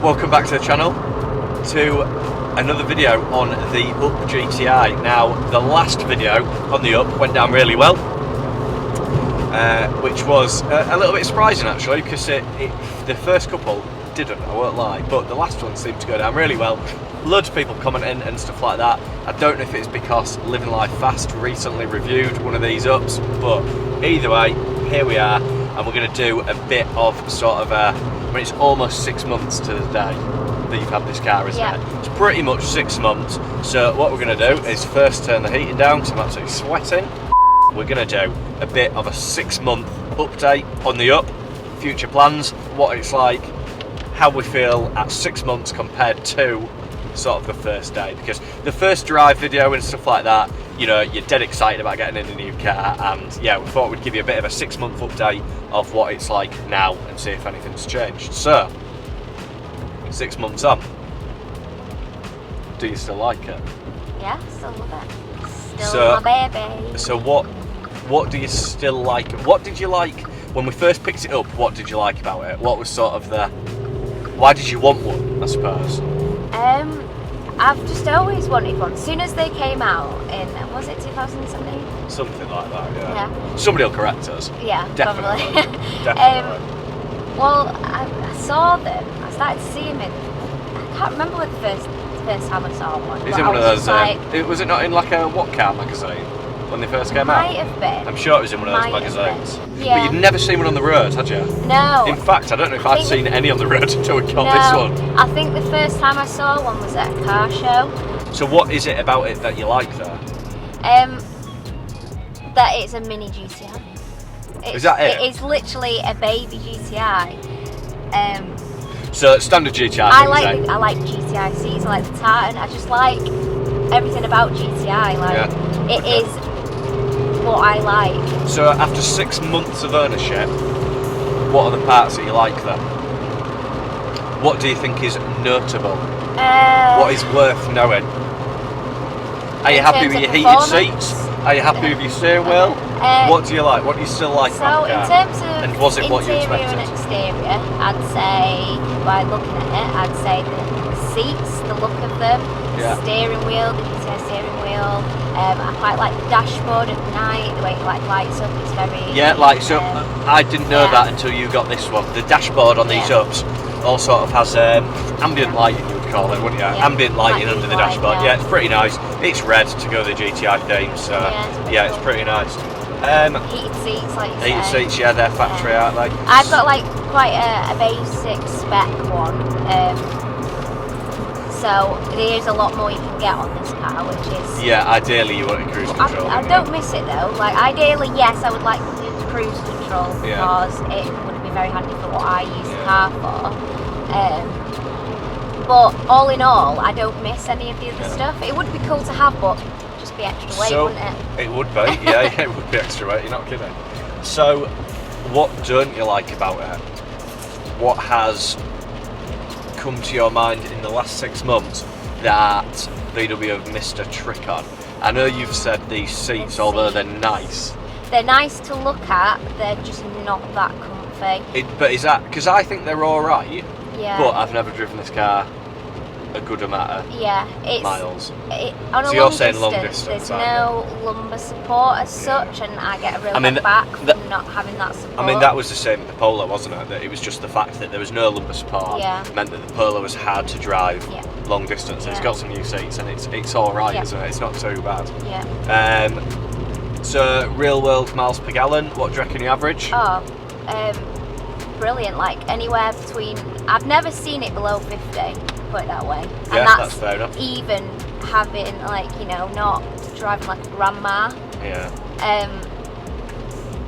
welcome back to the channel to another video on the Up GTI. Now, the last video on the Up went down really well, which was a little bit surprising actually, because the first couple didn't, I won't lie, but the last one seemed to go down really well. Loads of people commenting and stuff like that. I don't know if it's because Living Life Fast recently reviewed one of these Ups, but either way, here we are, and we're going to do a bit of sort of it's almost 6 months to the day that you've had this car, isn't it? It's pretty much 6 months. So what we're going to do is first turn the heating down because I'm absolutely sweating. We're going to do a bit of a 6-month update on the Up, future plans, what it's like, how we feel at 6 months compared to sort of the first day, because the first drive video and stuff like that, you know, you're dead excited about getting in a new car, and yeah, we thought we'd give you a bit of a 6-month update of what it's like now and see if anything's changed. So 6 months on, do you still like it? Yeah, still love it. Still my baby. So what do you still like? What did you like when we first picked it up? What did you like about it? What was sort of why did you want one, I suppose? I've just always wanted one. As soon as they came out in, was it 2017? Something like that, Yeah. Somebody will correct us. Yeah, Definitely. probably. Definitely. Well, I saw them. I started to see them in. I can't remember what the first time I saw one. Is it one of those? Was it not in like a What Car magazine when they first came out? Might have been. I'm sure it was in one of those magazines. Yeah. But you've never seen one on the road, had you? No. In fact, I don't know if I'd seen any on the road until we got this one. I think the first time I saw one was at a car show. So what is it about it that you like there? That it's a mini GTI. Is that it? It is literally a baby GTI. So standard GTI. I like GTI seats. I like the tartan. I just like everything about GTI. It is what I like. So after 6 months of ownership, what are the parts that you like then? What do you think is notable? What is worth knowing? Are you happy with your heated seats? Are you happy with your steering wheel? What do you like? What do you still like about the car? So in terms of and was it what you interior expected? and exterior, I'd say, by looking at it, I'd say the seats, the look of them, the steering wheel, the GTI steering wheel. I quite like the dashboard at night, the way it lights up. It's very lights up. I didn't know that until you got this one. The dashboard on these Ups all sort of has ambient lighting, you would call it, wouldn't you? Ambient lighting under the dashboard. Yeah, it's pretty nice. It's red to go with the GTI theme, so yeah, it's pretty nice. Heated seats, like you say. Heated seats, yeah, they're factory, aren't they? I've got like quite a basic spec one, so there's a lot more you can get on this car, which is... Yeah, ideally you want a cruise control. I don't miss it though. Like ideally, yes, I would like the cruise control because it would be very handy for what I use the car for. But all in all, I don't miss any of the other stuff. It would be cool to have, but just be extra weight, wouldn't it? It would be, yeah, it would be extra weight, you're not kidding. So, what don't you like about it? What has come to your mind in the last 6 months that VW have missed a trick on? I know you've said these seats, although they're nice. They're nice to look at, they're just not that comfy. But is that, because I think they're alright, but I've never driven this car a good amount of miles. On so you're saying long distance, there's no lumbar support as such, and I get a real bad back from not having that support. I mean, that was the same with the Polo, wasn't it? That it was just the fact that there was no lumbar support meant that the Polo was hard to drive long distance. It's got some new seats and it's all right, isn't it? It's not too bad. So real world miles per gallon, what do you reckon you average? Brilliant, like anywhere between, I've never seen it below 50, put it that way. And that's fair enough. Even having like, you know, not driving like a grandma.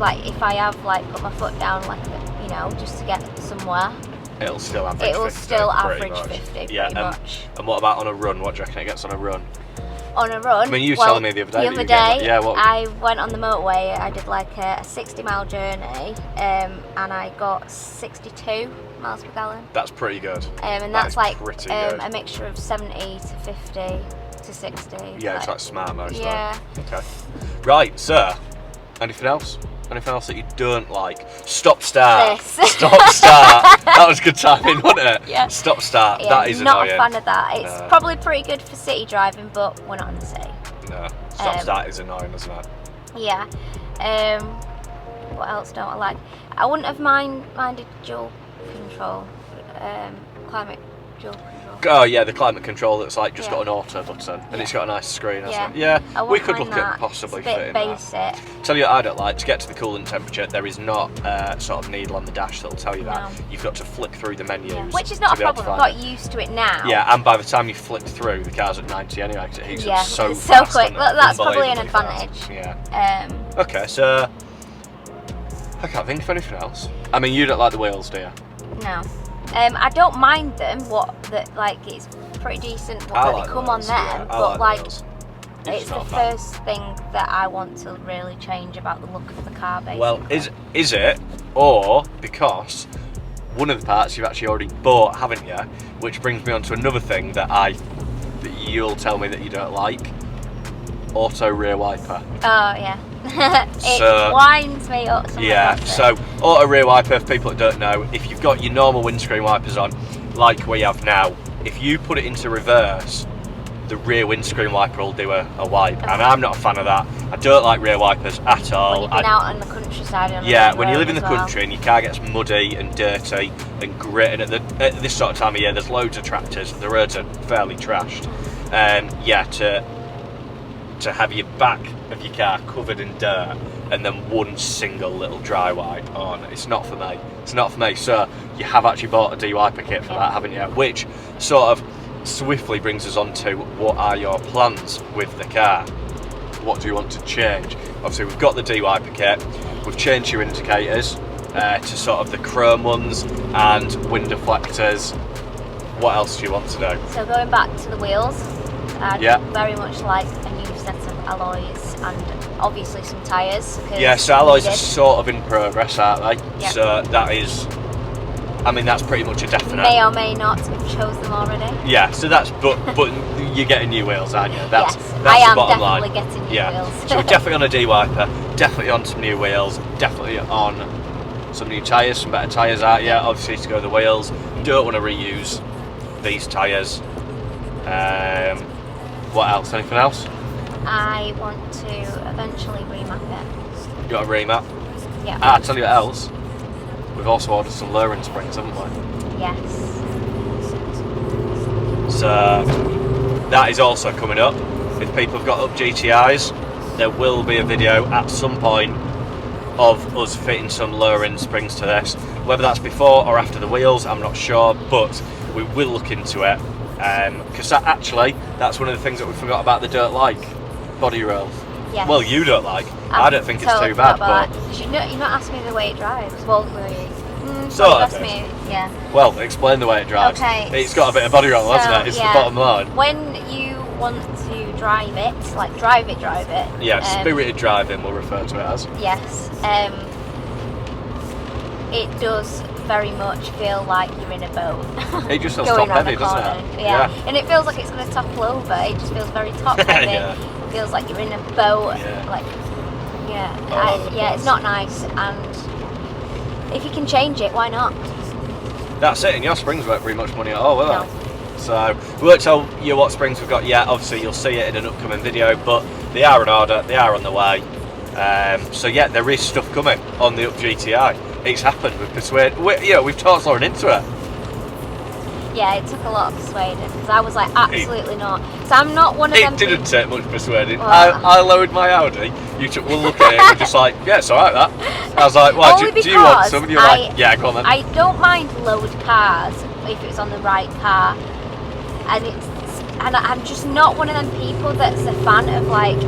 Like if I have like put my foot down like, you know, just to get somewhere, it'll still average 50. It will still average 50 pretty much. And what about on a run? What do you reckon it gets on a run? On a run. I mean, you were telling me the other day. I went on the motorway. I did like a 60-mile journey, and I got 62 miles per gallon. That's pretty good. And that's like a mixture of 70 to 50 to 60. Yeah, it's like smart most. Yeah. Okay. Right, so anything else? Anything else that you don't like? Stop start. This. Stop start. That was good timing, wasn't it? Yeah. Stop start. Yeah, That is not annoying. a fan of that. It's No. probably pretty good for city driving, but we're not in the city. No. Stop Um, start is annoying, isn't it? Yeah. What else don't I like? I wouldn't have minded dual control. Climate dual control. Oh yeah, the climate control that's like just Yeah. got an auto button and it's got a nice screen, hasn't Yeah. it? Yeah, I we wouldn't could mind look at that. possibly It's a bit fitting that. basic. Tell you what I don't like, to get to the coolant temperature, there is not a sort of needle on the dash that'll tell you that. No. You've got to flick through the menus. Yeah. Which is not to a be able to problem. I've find got it. used to it now. Yeah, and by the time you flick through, the car's at 90 anyway, because it heats Yeah, up so it's so fast. quick. doesn't it? That's probably an Unbelievably fast. advantage. Yeah. Um, Okay, so I can't think of anything else. I mean, you don't like the wheels, do you? no. I don't mind them. It's pretty decent what I they like come the on wheels, them, yeah, I but like the wheels. You're it's just the not a fan. first thing that I want to really change about the look of the car. Basically. Well, is it, or because one of the parts you've actually already bought, haven't you? Which brings me on to another thing that you'll tell me that you don't like. Auto rear wiper. Oh yeah. It So- winds me up. something Yeah, about it. so auto rear wiper, for people that don't know, if you've got your normal windscreen wipers on, like we have now, if you put it into reverse, the rear windscreen wiper will do a wipe, and I'm not a fan of that. I don't like rear wipers at all. when you've been out on the countryside. On Yeah, the when you road live in the as well. country and your car gets muddy and dirty and grit, and at this sort of time of year, there's loads of tractors, the roads are fairly trashed. Yeah, to have your back of your car covered in dirt and then one single little dry wipe on, it's not for me. It's not for me. So you have actually bought a de-wiper kit for that, haven't you? Which sort of swiftly brings us on to what are your plans with the car? What do you want to change? Obviously we've got the de-wiper kit, we've changed your indicators to sort of the chrome ones and wind deflectors. What else do you want to do? So going back to the wheels, I'd Yeah. very much like a new set of alloys and obviously some tyres. Yes, alloys are sort of in progress, aren't they? Yeah. So that is, I mean, that's pretty much a definite. May or may not have chose them already. Yeah, so that's, but you're getting new wheels, aren't you? That's, Yes, that's I the am bottom definitely line. getting new Yeah. wheels. So we're definitely on a de-wiper, definitely on some new wheels, definitely on some new tyres, some better tyres, aren't you? Obviously to go the wheels. Don't want to reuse these tyres. What else? Anything else? I want to eventually remap it. You got a remap? Yeah. I'll tell you what else. We've also ordered some lowering springs, haven't we? Yes. So that is also coming up. If people have got up GTIs, there will be a video at some point of us fitting some lowering springs to this. Whether that's before or after the wheels, I'm not sure, but we will look into it. Because that's one of the things that we forgot about the don't like. Body roll. Yes. Well, you don't like. I don't think it's totally too bad, forgot but about that. You're not asking me the way it drives. Well, Sort of ask is. me. Yeah. well, explain the way it drives. Okay. It's got a bit of body roll, hasn't So, it? It's yeah. the bottom line. When you want to drive it, like drive it. Yeah, spirited driving we'll refer to it as. Yes. It does very much feel like you're in a boat. It just feels Going top round heavy, a doesn't corner. it? Yeah. And it feels like it's going to topple over. It just feels very top heavy. Yeah. It feels like you're in a boat. Yeah. Like, yeah. All over the Yeah, place. it's not nice. And if you can change it, why not? That's it, and your springs weren't very much money at all, were they? No. So, we won't tell you what springs we've got yet. Obviously, you'll see it in an upcoming video, but they are in order, they are on the way. So, yeah, there is stuff coming on the Up GTI. It's happened, we've talked Lauren into it. Yeah, it took a lot of persuading because I was like, absolutely not. So I'm not one of them. It didn't take much persuading. Well- I lowered my Audi, you took one look at it and were just like, yeah, it's alright that. I was like, why, Only do you want because some? And you're like, yeah, go on then. I don't mind lowered cars if it's on the right car, and I'm just not one of them people that's a fan of like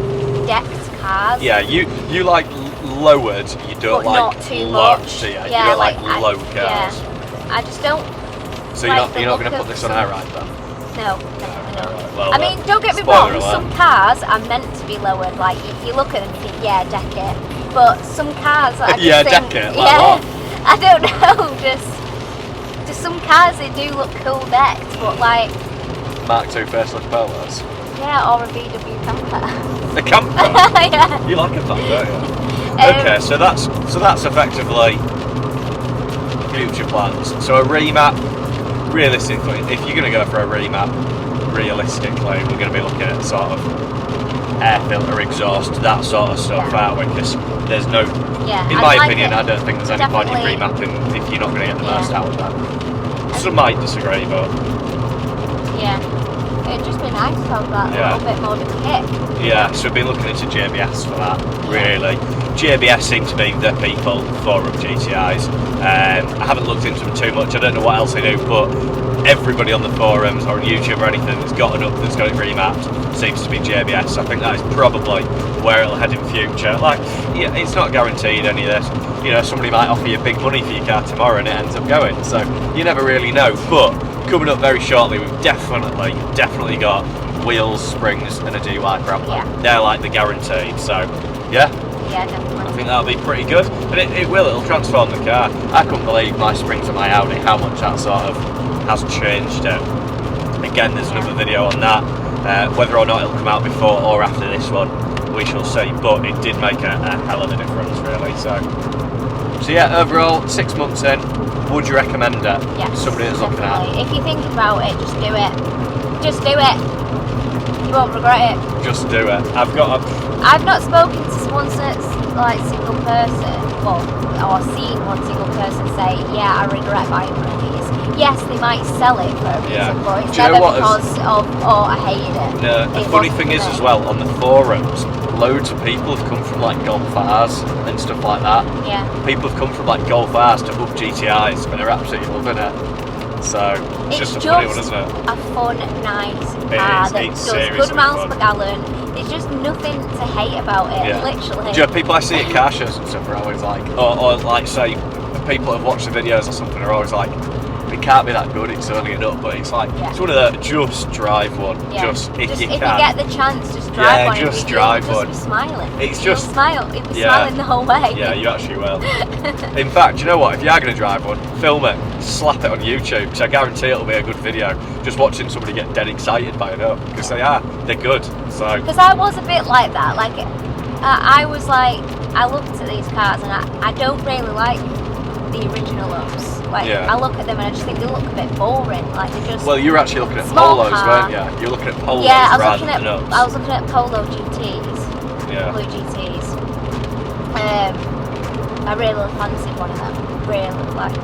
decked cars. Yeah, you like lowered, you don't but like not too low, much. do you? Yeah, You don't like I- low cars. Yeah, I just don't. So like you're not the going to look put of this on some- air right then? No. Alright, well, I mean, don't get me spoiler wrong. alert. Some cars are meant to be lowered. Like you look at them, you think, yeah, deck it. But some cars, I just Yeah, think, deck it, like yeah, what? I don't know. Just some cars, they do look cool decked, but like, Mark II facelift Polos. yeah, or a VW camper. A camper? Yeah. You like a fan, don't you? Okay, so that's effectively future plans. So a remap, realistically, if you're going to go for a remap, realistically, we're going to be looking at sort of air filter, exhaust, that sort of stuff, aren't we? Because there's no, in my opinion, I don't think there's any point in remapping if you're not going to get the most out of that. Some might disagree, but yeah, it'd just be nice to have that little bit more of a kit. Yeah, so we've been looking into JBS for that, really. JBS seem to be the people for GTIs. I haven't looked into them too much, I don't know what else they do, but everybody on the forums or on YouTube or anything that's got it remapped seems to be JBS. I think that is probably where it'll head in future. Like, yeah, it's not guaranteed any of this. You know, somebody might offer you big money for your car tomorrow and it ends up going, so you never really know. But coming up very shortly, we've definitely got wheels, springs and a DY grappler. Yeah. They're like the guaranteed, so yeah. Yeah, definitely. I think that'll be pretty good, and it'll transform the car. I couldn't believe my springs on my Audi, how much that sort of has changed it. Again, there's another video on that, whether or not it'll come out before or after this one, we shall see, but it did make a hell of a difference, really. So yeah, overall, 6 months in, would you recommend it? Yes, somebody that's looking at it? If you think about it, just do it. Just do it. You won't regret it. Just do it. I've not spoken to one like single person, or seen one single person say, yeah, I regret buying one of these. Yes, they might sell it for a reason, but it's never because of, oh, I hated it. No, the funny thing is as well, on the forums, loads of people have come from like Golf R's and stuff like that. Yeah. People have come from like Golf R's to up GTIs and they're absolutely loving it. So it's just a funny one, isn't it? A fun, nice car that does good miles per gallon. There's just nothing to hate about it, literally. Do you know, people I see at car shows and stuff are always like, or like say, people that have watched the videos or something are always like, it can't be that good, it's only an up, but it's like, it's one of the, just drive one, just if you can. If you get the chance, just drive one. Just drive one. Just be smiling. It's just, you'll be smiling the whole way. Yeah, you actually will. In fact, you know what, if you are going to drive one, film it, slap it on YouTube, because I guarantee it'll be a good video, just watching somebody get dead excited by it up, because they're good, so. Because I was a bit like that, like, I was like, I looked at these cars and I don't really like the original ups. Like, I look at them and I just think they look a bit boring. Like, they're just. Well, you were actually looking at Polos, weren't you? You're looking at Polos rather than ups. I was looking at Polo GTs. Yeah. Blue GTs. I really fancied one of them. Really, like.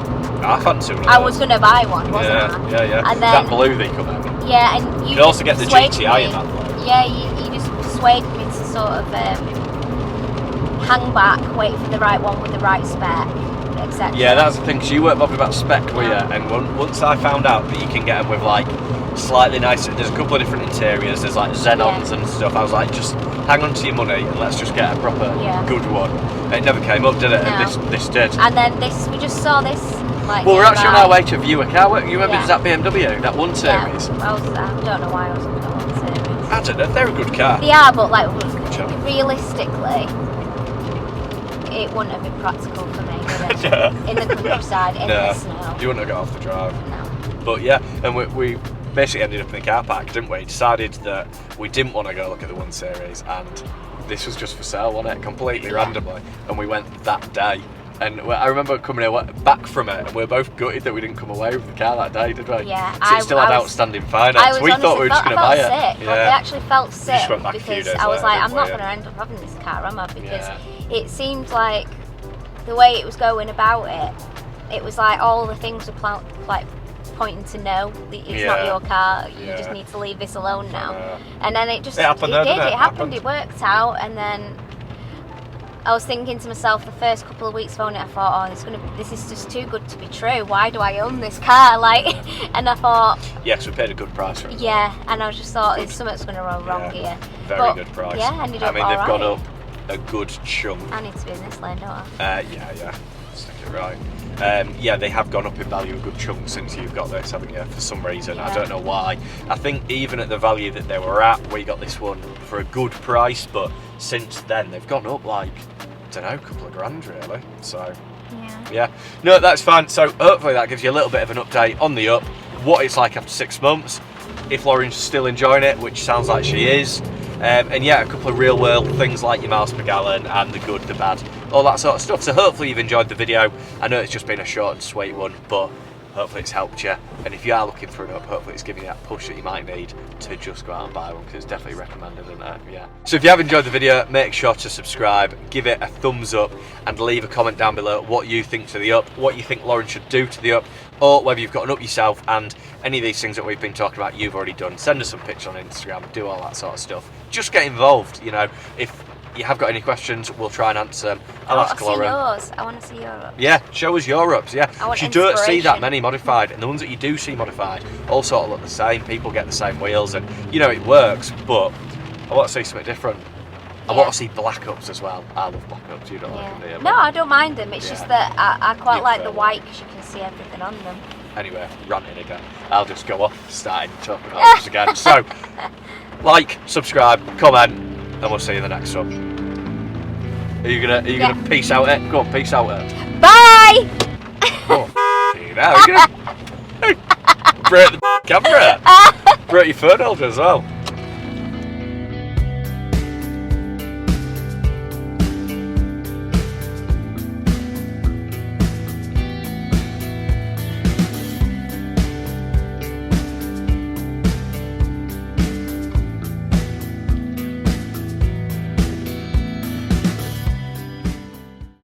I fancied one of I was going to buy one, wasn't I? Yeah. And then, that blue they come in. Yeah, and you could also get the GTI in that blue. Yeah, you just persuaded me to sort of hang back, wait for the right one with the right spec. Etc. Yeah, that's the thing, because you weren't bothered about spec, were you? And once I found out that you can get them with like slightly nicer, there's a couple of different interiors, there's like Xenons and stuff, I was like, just hang on to your money and let's just get a proper good one. And it never came up, did it? No. And this did. And then we just saw this. Like, well, we're actually on our way to view a car. You remember that BMW, that 1 Series? I don't know why I was looking at 1 Series. I don't know, they're a good car. They are, but like realistically, it wouldn't have been practical for me, would it? No. In the countryside, in the snow. You wouldn't have got off the drive. No. But yeah, and we basically ended up in the car park, didn't we? Decided that we didn't want to go look at the 1 Series, and this was just for sale, wasn't it? Completely randomly. And we went that day. And I remember coming back from it, and we were both gutted that we didn't come away with the car that day, did we? Yeah. So it still had outstanding finance. We thought we were just going to buy it. Sick. I actually felt sick because I was like, I'm not going to end up having this car, am I? Because it seemed like the way it was going about it, it was like all the things were like pointing to no, it's not your car, you just need to leave this alone now. And then it happened, it worked out, and then I was thinking to myself the first couple of weeks of owning it, I thought, this is just too good to be true. Why do I own this car? Like, and I thought, yes, we paid a good price for it. Yeah, and I just thought something's going to go wrong here. Very good price. Yeah, ended up they've gone up a good chunk. I need to be in this lane, don't I? Yeah, stick it right. They have gone up in value a good chunk since you've got this, haven't you? For some reason, I don't know why. I think even at the value that they were at, we got this one for a good price, but since then they've gone up like, I don't know, a couple of grand really. So yeah, no, that's fine. So hopefully that gives you a little bit of an update on the up, what it's like after 6 months, if Lauren's still enjoying it, which sounds like she is. And yeah, a couple of real world things like your miles per gallon and the good, the bad, all that sort of stuff. So hopefully you've enjoyed the video. I know it's just been a short and sweet one, but hopefully it's helped you. And if you are looking for an up, hopefully it's giving you that push that you might need to just go out and buy one, because it's definitely recommended, isn't it? Yeah. So if you have enjoyed the video, make sure to subscribe, give it a thumbs up, and leave a comment down below what you think to the up, what you think Lauren should do to the up, or whether you've got an up yourself, and any of these things that we've been talking about you've already done. Send us some pictures on Instagram, do all that sort of stuff. Just get involved, you know. If you have got any questions, we'll try and answer them. I'll ask Lauren. I want to see yours. Yeah, show us your ups, yeah. I want You don't see that inspiration. many modified, and the ones that you do see modified all sort of look the same. People get the same wheels, and you know it works, but I want to see something different. I want to see black ups as well. I love black ups, you don't like them, do you? No, I don't mind them. It's just that I quite You like the prefer white because you can see everything on them. Anyway, ranting again. I'll just go off, starting talking about this again. So, like, subscribe, comment, and we'll see you in the next one. Are you gonna peace out it? Go on, peace out it. Bye! Oh, you know, you're gonna break the camera. Break your phone holder as well.